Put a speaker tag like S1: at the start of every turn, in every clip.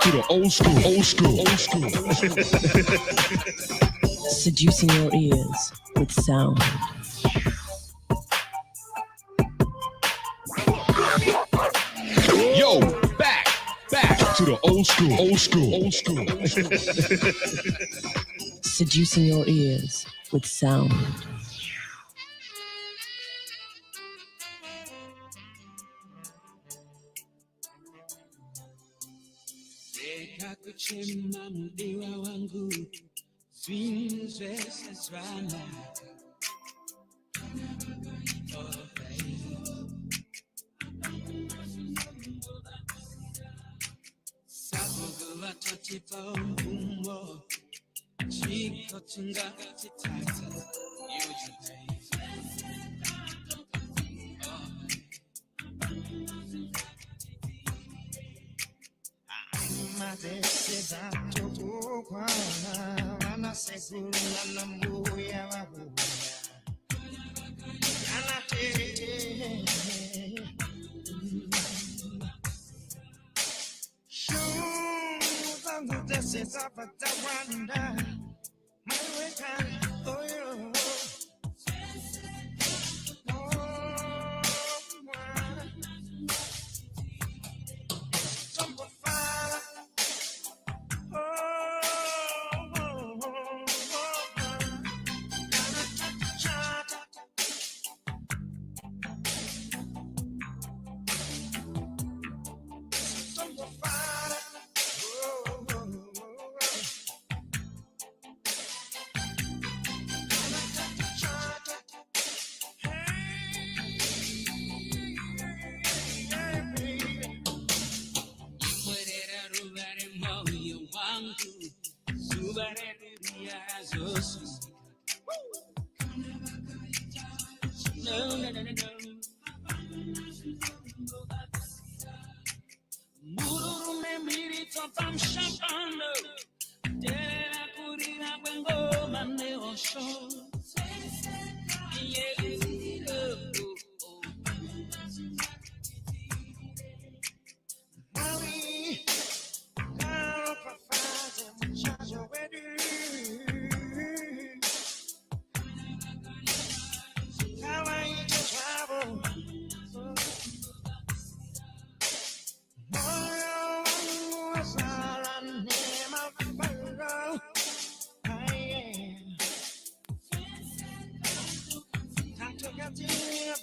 S1: To the old school.
S2: Seducing your ears with sound.
S1: Yo, back to the old school.
S2: Seducing your ears with sound.
S3: Kuchema mudiwa wangu zwinzwe sezwana sabugu watotipa umbo chiko tunga titata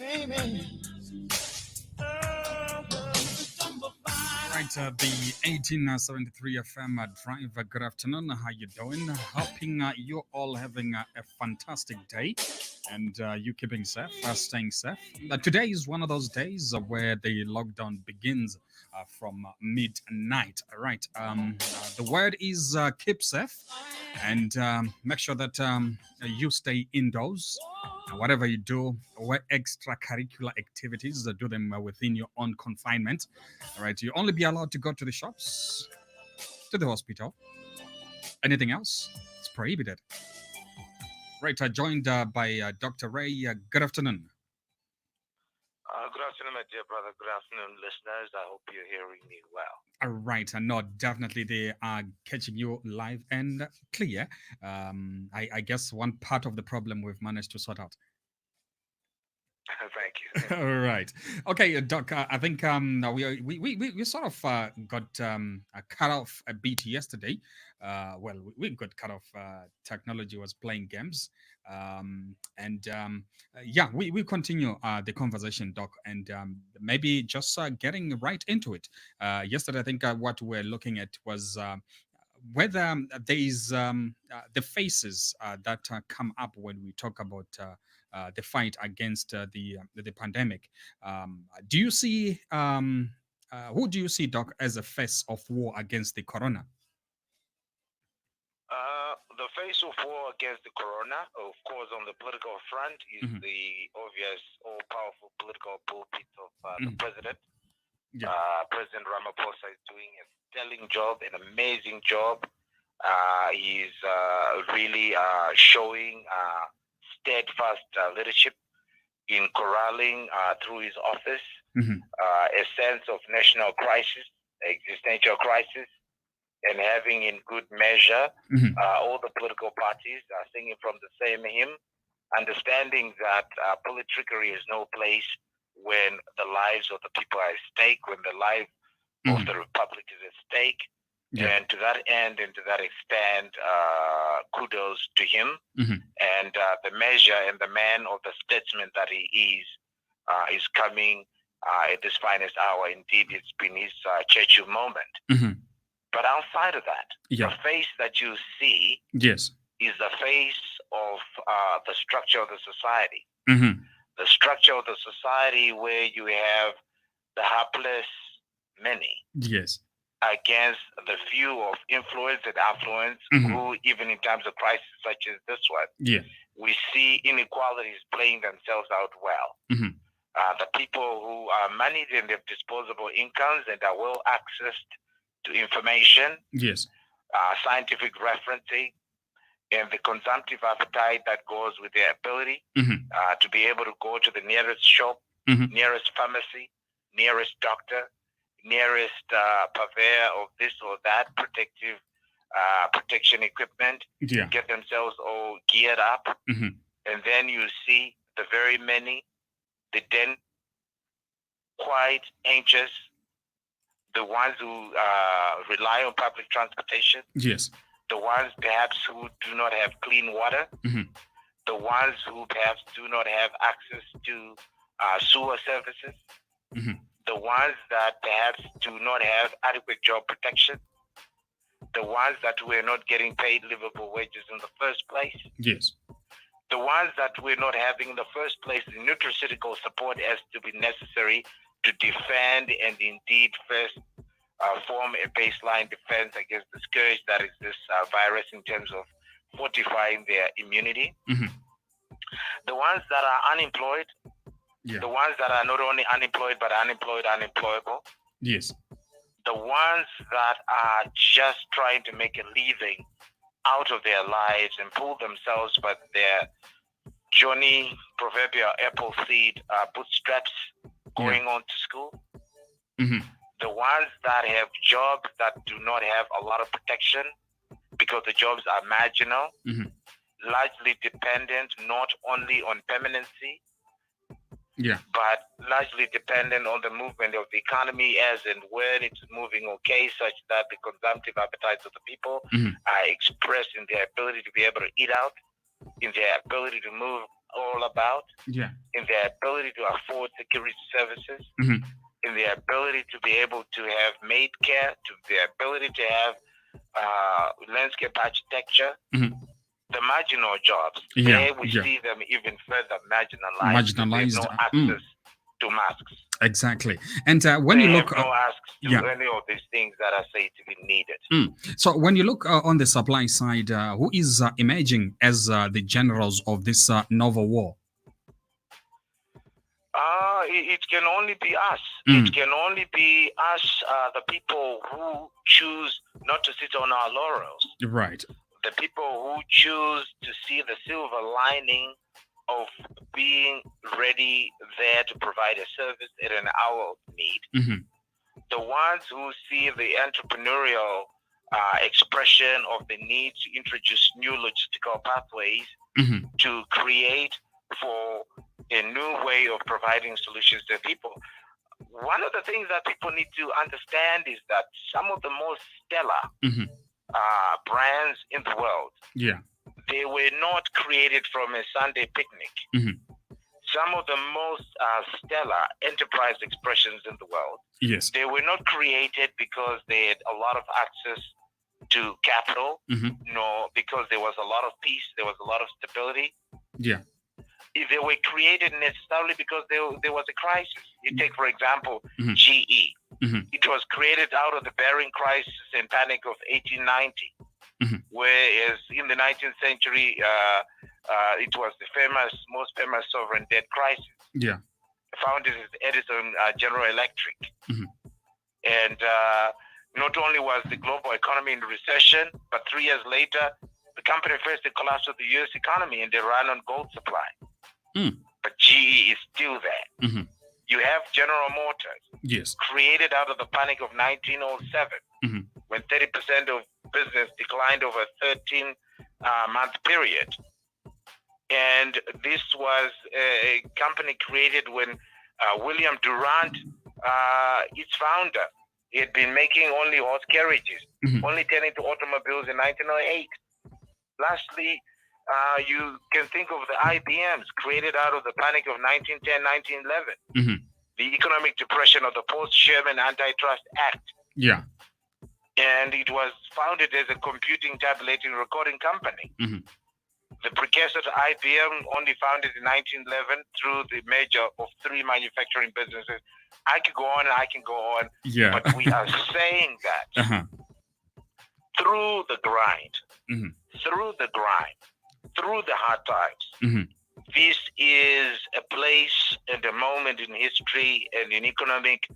S4: Right, the 1873 FM driver. Good afternoon. How you doing? Hoping you all having a fantastic day, and you keeping safe, staying safe. Today is one of those days where the lockdown begins from midnight. Right. The word is keep safe, and make sure that you stay indoors. Whatever you do, what extracurricular activities, do them within your own confinement. All right, you only be allowed to go to the shops, to the hospital. Anything else, it's prohibited. Right, joined by Dr. Ray. Good afternoon.
S5: Good afternoon, my dear brother. Good afternoon, listeners. I hope you're hearing me well.
S4: All right, no, definitely they are catching you live and clear. I guess one part of the problem we've managed to sort out.
S5: Thank you.
S4: All right. Okay, Doc. I think we sort of got cut off a bit yesterday. Well, we got cut off. Technology was playing games, and yeah, we continue the conversation, Doc, and maybe just getting right into it. Yesterday, I think what we're looking at was. Whether there is the faces that come up when we talk about the fight against the pandemic. Do you see who do you see, Doc, as a face of war against the corona?
S5: The face of war against the corona, of course, on the political front is the obvious all-powerful political pulpit of the president.
S4: Yeah.
S5: President Ramaphosa is doing a sterling job, an amazing job. He's really showing steadfast leadership in corralling through his office a sense of national crisis, existential crisis, and having in good measure all the political parties are singing from the same hymn, understanding that politickery is no place when the lives of the people are at stake, when the life of the republic is at stake. Yeah. And to that end and to that extent, kudos to him and the measure and the man of the statesman that he is coming at this finest hour. Indeed, it's been his Churchill moment. But outside of that, the face that you see is the face of the structure of the society. The structure of the society where you have the hapless many against the few of influence and affluence who, even in times of crisis such as this one, we see inequalities playing themselves out well. The people who are moneyed and have disposable incomes and are well accessed to information, scientific referencing, and the consumptive appetite that goes with their ability to be able to go to the nearest shop, nearest pharmacy, nearest doctor, nearest purveyor of this or that protection equipment, get themselves all geared up. And then you see the very many, the then quite anxious, the ones who rely on public transportation, the ones perhaps who do not have clean water, the ones who perhaps do not have access to sewer services, the ones that perhaps do not have adequate job protection, the ones that were not getting paid livable wages in the first place, the ones that were not having in the first place the nutraceutical support as to be necessary to defend and indeed first form a baseline defense against the scourge that is this virus in terms of fortifying their immunity. The ones that are unemployed, the ones that are not only unemployed but unemployable, the ones that are just trying to make a living out of their lives and pull themselves by their Johnny proverbial apple seed bootstraps going on to school. The ones that have jobs that do not have a lot of protection because the jobs are marginal, largely dependent not only on permanency, but largely dependent on the movement of the economy as and when it's moving okay, such that the consumptive appetites of the people are expressed in their ability to be able to eat out, in their ability to move all about,
S4: Yeah.
S5: in their ability to afford security services,
S4: Mhm.
S5: in their ability to be able to have maid care, to their ability to have landscape architecture,
S4: Mhm.
S5: the marginal jobs.
S4: Yeah,
S5: There we
S4: yeah.
S5: see them even further marginalized. Because they have no access to masks.
S4: Exactly. And when
S5: They
S4: you
S5: have
S4: look,
S5: no access to
S4: yeah.
S5: any of these things that are said to be needed.
S4: So when you look on the supply side, who is emerging as the generals of this novel war?
S5: It can only be us. It can only be us, the people who choose not to sit on our laurels.
S4: Right.
S5: The people who choose to see the silver lining of being ready there to provide a service at an hour of need.
S4: Mhm.
S5: The ones who see the entrepreneurial expression of the need to introduce new logistical pathways
S4: Mhm.
S5: to create for a new way of providing solutions to people. One of the things that people need to understand is that some of the most stellar
S4: Mhm.
S5: brands in the world,
S4: Yeah.
S5: they were not created from a Sunday picnic.
S4: Mhm.
S5: Some of the most stellar enterprise expressions in the world,
S4: Yes.
S5: they were not created because they had a lot of access to capital,
S4: Mhm.
S5: nor because there was a lot of peace, there was a lot of stability.
S4: Yeah.
S5: If they were created necessarily because there was a crisis. You take, for example,
S4: Mhm.
S5: GE.
S4: Mhm.
S5: It was created out of the Bering crisis and panic of 1890,
S4: Mhm.
S5: whereas in the 19th century, it was the most famous sovereign debt crisis,
S4: Yeah.
S5: founded as Edison General Electric.
S4: Mhm.
S5: And not only was the global economy in recession, but 3 years later, the company faced the collapse of the U.S. economy and they ran on gold supply. But GE is still there.
S4: Mhm.
S5: You have General Motors,
S4: Yes.
S5: created out of the panic of 1907,
S4: Mhm.
S5: when 30% of business declined over a 13-month period. And this was a company created when William Durant, its founder, he had been making only horse carriages,
S4: Mhm.
S5: only turning to automobiles in 1908. Lastly, you can think of the IBMs created out of the panic of 1910, 1911,
S4: Mhm.
S5: the economic depression of the post-Sherman Antitrust Act.
S4: Yeah.
S5: And it was founded as a computing, tabulating, recording company.
S4: Mhm.
S5: The precursor to IBM, only founded in 1911 through the merger of 3 manufacturing businesses. I could go on and I can go on,
S4: Yeah.
S5: but we are saying that
S4: Uh-huh.
S5: through the grind,
S4: Mhm.
S5: through the grind, through the hard times,
S4: Mhm.
S5: this is a place and a moment in history and in economic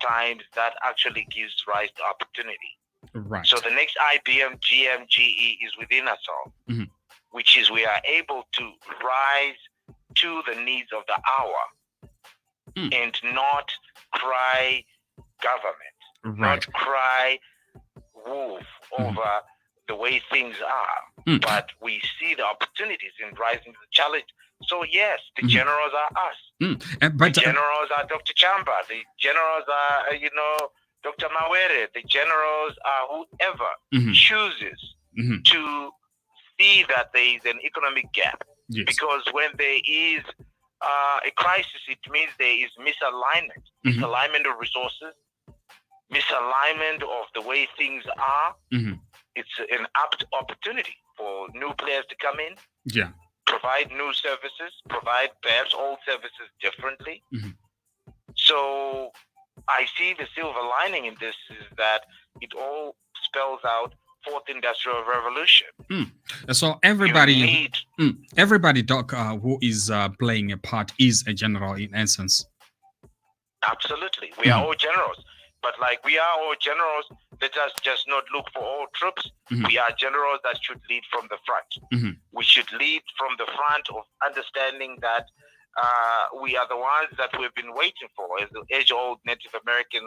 S5: times that actually gives rise to opportunity.
S4: Right.
S5: So the next IBM, GM, GE is within us all,
S4: Mhm.
S5: which is we are able to rise to the needs of the hour and not cry government,
S4: Right.
S5: not cry wolf over the way things are, but we see the opportunities in rising to the challenge. So yes, the generals are us.
S4: But
S5: The generals are Dr. Chamba. The generals are, Dr. Mawere. The generals are whoever chooses to see that there is an economic gap.
S4: yes.
S5: Because when there is a crisis, it means there is misalignment. Misalignment of resources, misalignment of the way things are.
S4: Mhm.
S5: It's an apt opportunity for new players to come in,
S4: Yeah.
S5: provide new services, provide perhaps old services differently. So I see the silver lining in this is that it all spells out fourth industrial revolution.
S4: So everybody,
S5: You need,
S4: everybody, Doc, who is playing a part is a general in essence.
S5: absolutely, we are all generals. But like we are all generals, let us just not look for all troops. We are generals that should lead from the front. We should lead from the front of understanding that we are the ones that we've been waiting for, as the age-old Native American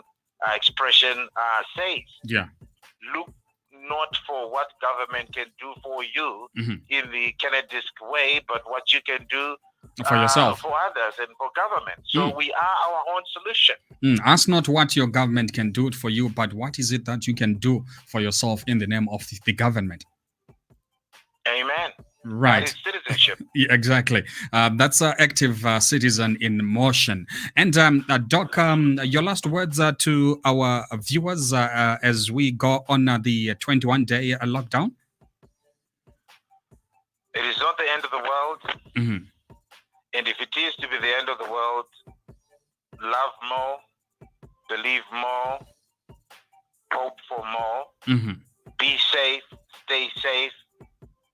S5: expression says.
S4: Yeah.
S5: Look not for what government can do for you in the Kennedy-esque way, but what you can do
S4: For yourself.
S5: for others and for government. So we are our own solution.
S4: Ask not what your government can do for you, but what is it that you can do for yourself in the name of the government.
S5: Amen.
S4: Right.
S5: As citizens citizenship.
S4: Yeah, exactly. That's active citizen in motion. And Doc, your last words to our viewers as we go on the 21-day lockdown?
S5: It is not the end of the world.
S4: Mm-hmm.
S5: And if it is to be the end of the world, love more, believe more, hope for more,
S4: Mm-hmm.
S5: be safe, stay safe,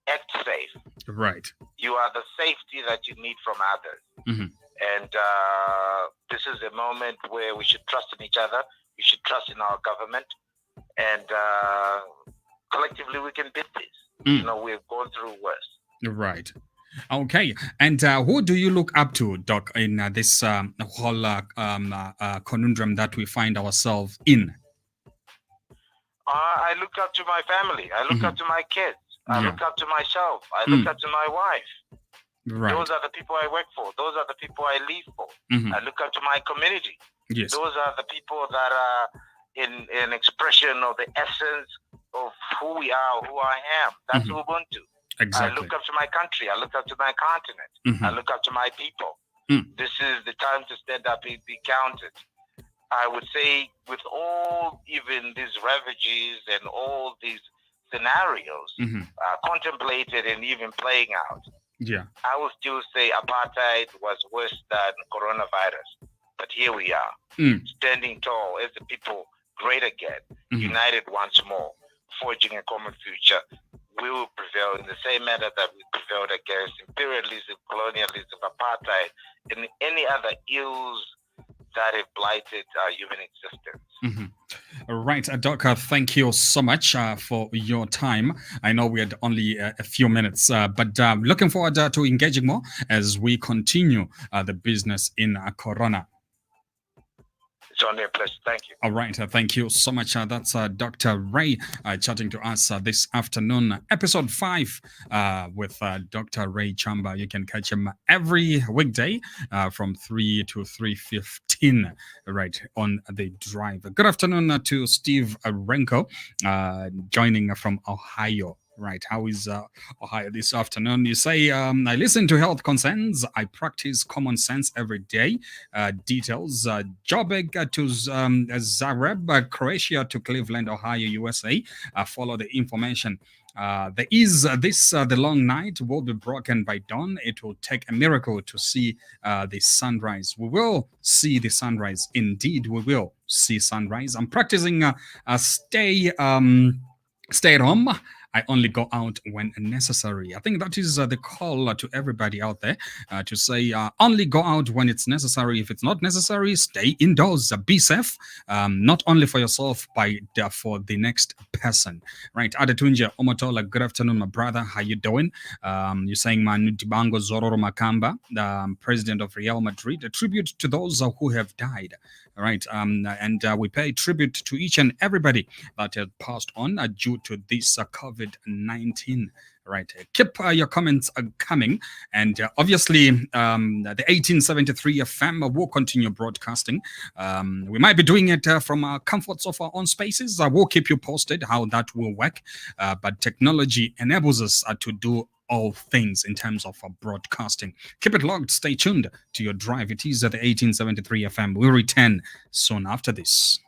S5: act safe.
S4: Right.
S5: You are the safety that you need from others.
S4: Mm-hmm.
S5: And this is a moment where we should trust in each other. We should trust in our government. And collectively, we can beat this. You know, we've gone through worse.
S4: Right. Okay. And who do you look up to, Doc, in this whole conundrum that we find ourselves in?
S5: I look up to my family. I look up to my kids. I look up to myself. I look up to my wife.
S4: Right.
S5: Those are the people I work for. Those are the people I live for. I look up to my community.
S4: Yes.
S5: Those are the people that are in an expression of the essence of who we are, who I am. That's Ubuntu.
S4: Exactly.
S5: I look up to my country. I look up to my continent. I look up to my people. This is the time to stand up and be counted. I would say with all even these ravages and all these scenarios contemplated and even playing out, I will still say apartheid was worse than coronavirus. But here we are, standing tall as the people great again, united once more, forging a common future. We will prevail in the same manner that we prevailed against imperialism, colonialism, apartheid, and any other ills that have blighted human existence.
S4: Right, Doc, thank you so much for your time. I know we had only a few minutes, but looking forward to engaging more as we continue the business in Corona.
S5: It's only a pleasure. Thank you.
S4: All right. Thank you so much. That's Dr. Ray chatting to us this afternoon. Episode 5 with Dr. Ray Chamba. You can catch him every weekday from 3 to 3:15 right on the drive. Good afternoon to Steve Renko joining from Ohio. Right. How is Ohio this afternoon? You say, I listen to health concerns. I practice common sense every day. Details. Joburg to Zagreb, Croatia to Cleveland, Ohio, USA. Follow the information. There is the long night will be broken by dawn. It will take a miracle to see the sunrise. We will see the sunrise. Indeed, we will see sunrise. I'm practicing stay at home. I only go out when necessary. I think that is the call to everybody out there to say only go out when it's necessary. If it's not necessary, stay indoors. Be safe, not only for yourself, but for the next person. Right. Adetunja Omotola, good afternoon, my brother. How you doing? You're saying Manu Dibango Zororo Makamba, president of Real Madrid, a tribute to those who have died. Right. And we pay tribute to each and everybody that has passed on due to this COVID-19. Right. Keep your comments coming. And obviously, the 1873 FM will continue broadcasting. We might be doing it from comforts of our own spaces. I will keep you posted how that will work. But technology enables us to do all things in terms of broadcasting. Keep it logged. Stay tuned to your drive. It is at the 1873 FM. We'll return soon after this.